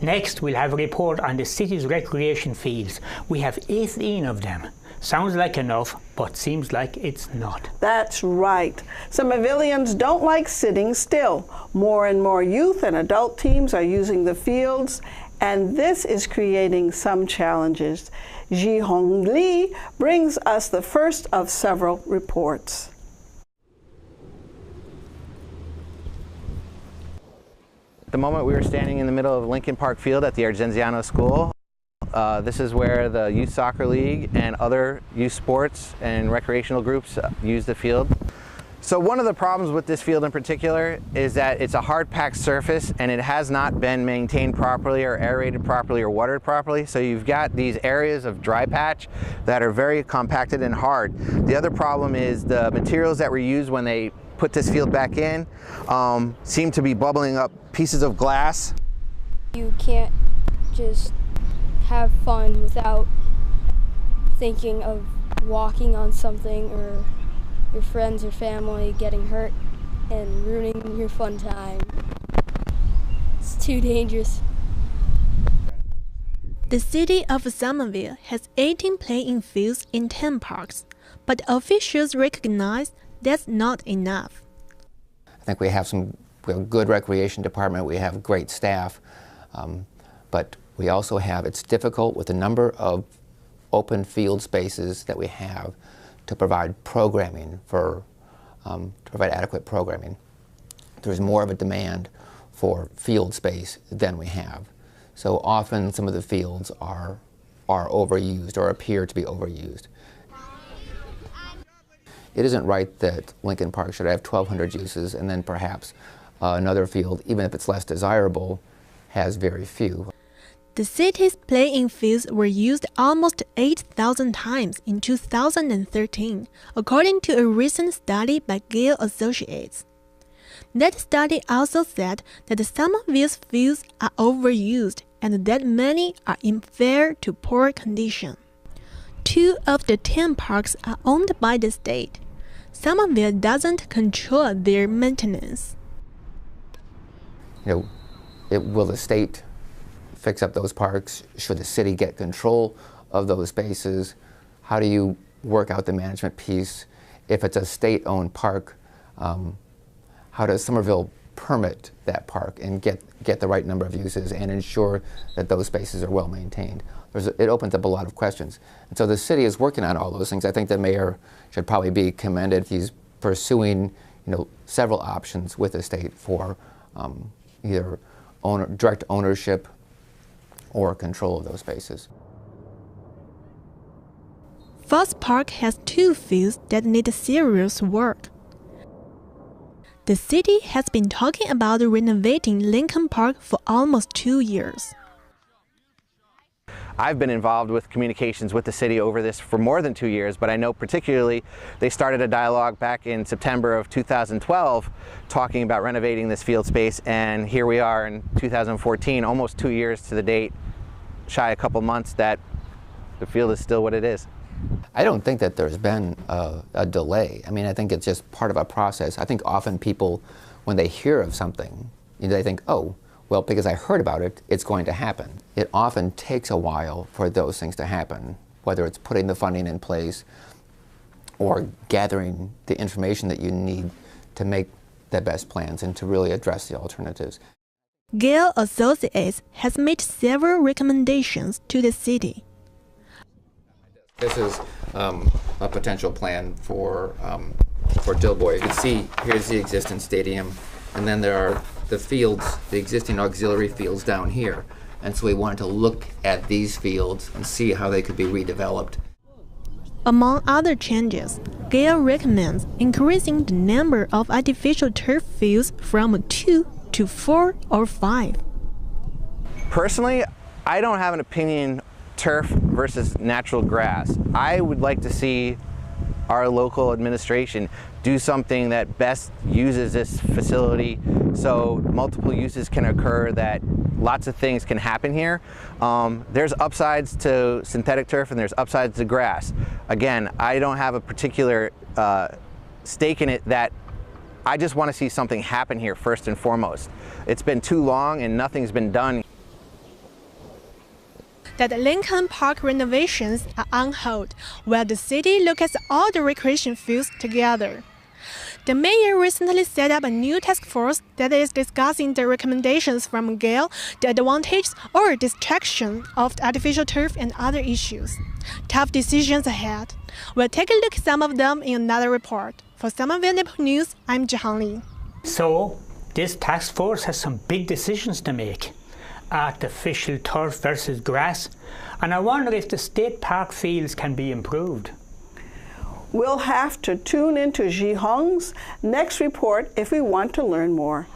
Next, we'll have a report on the city's recreation fields. We have 18 of them. Sounds like enough, but seems like it's not. That's right. Somervillians don't like sitting still. More and more youth and adult teams are using the fields, and this is creating some challenges. Ji Hong Lee brings us the first of several reports. At the moment we were standing in the middle of Lincoln Park Field at the Argenziano School. This is where the Youth Soccer League and other youth sports and recreational groups use the field. So one of the problems with this field in particular is that it's a hard-packed surface and it has not been maintained properly or aerated properly or watered properly. So you've got these areas of dry patch that are very compacted and hard. The other problem is the materials that were used when they put this field back in seem to be bubbling up pieces of glass. You can't just have fun without thinking of walking on something or your friends or family getting hurt and ruining your fun time. It's too dangerous. The city of Somerville has 18 playing fields in 10 parks, but officials recognize that's not enough. I think we have a good recreation department, we have great staff, but we also have, it's difficult with the number of open field spaces that we have to provide programming to provide adequate programming. There's more of a demand for field space than we have. So often some of the fields are overused or appear to be overused. It isn't right that Lincoln Park should have 1,200 uses and then perhaps another field, even if it's less desirable, has very few. The city's playing fields were used almost 8,000 times in 2013, according to a recent study by Gale Associates. That study also said that Somerville's fields are overused and that many are in fair to poor condition. 2 of the 10 parks are owned by the state. Somerville doesn't control their maintenance. Will the state fix up those parks? Should the city get control of those spaces? How do you work out the management piece? If it's a state-owned park, how does Somerville permit that park and get the right number of uses and ensure that those spaces are well maintained? It opens up a lot of questions. And so the city is working on all those things. I think the mayor should probably be commended. He's pursuing several options with the state for either direct ownership or control of those spaces. Foss Park has 2 fields that need serious work. The city has been talking about renovating Lincoln Park for almost 2 years. I've been involved with communications with the city over this for more than 2 years, but I know particularly they started a dialogue back in September of 2012 talking about renovating this field space, and here we are in 2014, almost 2 years to the date, shy a couple months, that the field is still what it is. I don't think that there's been a delay. I mean, I think it's just part of a process. I think often people, when they hear of something, they think, oh, well, because I heard about it, it's going to happen. It often takes a while for those things to happen, whether it's putting the funding in place or gathering the information that you need to make the best plans and to really address the alternatives. Gale Associates has made several recommendations to the city. This is a potential plan for Dilboy. You can see here's the existing stadium, and then there are the fields, the existing auxiliary fields down here. And so we wanted to look at these fields and see how they could be redeveloped. Among other changes, Gale recommends increasing the number of artificial turf fields from 2 to 4 or 5. Personally, I don't have an opinion turf versus natural grass. I would like to see our local administration do something that best uses this facility so multiple uses can occur, that lots of things can happen here. There's upsides to synthetic turf and there's upsides to grass. Again, I don't have a particular stake in it. That I just want to see something happen here first and foremost. It's been too long and nothing's been done. that Lincoln Park renovations are on hold while the city looks at all the recreation fields together. The mayor recently set up a new task force that is discussing the recommendations from Gale, the advantages or distraction of artificial turf and other issues. Tough decisions ahead. We'll take a look at some of them in another report. For Somerville News, I'm Jihan Li. So, this task force has some big decisions to make. Artificial turf versus grass, and I wonder if the state park fields can be improved. We'll have to tune into Ji Hong's next report if we want to learn more.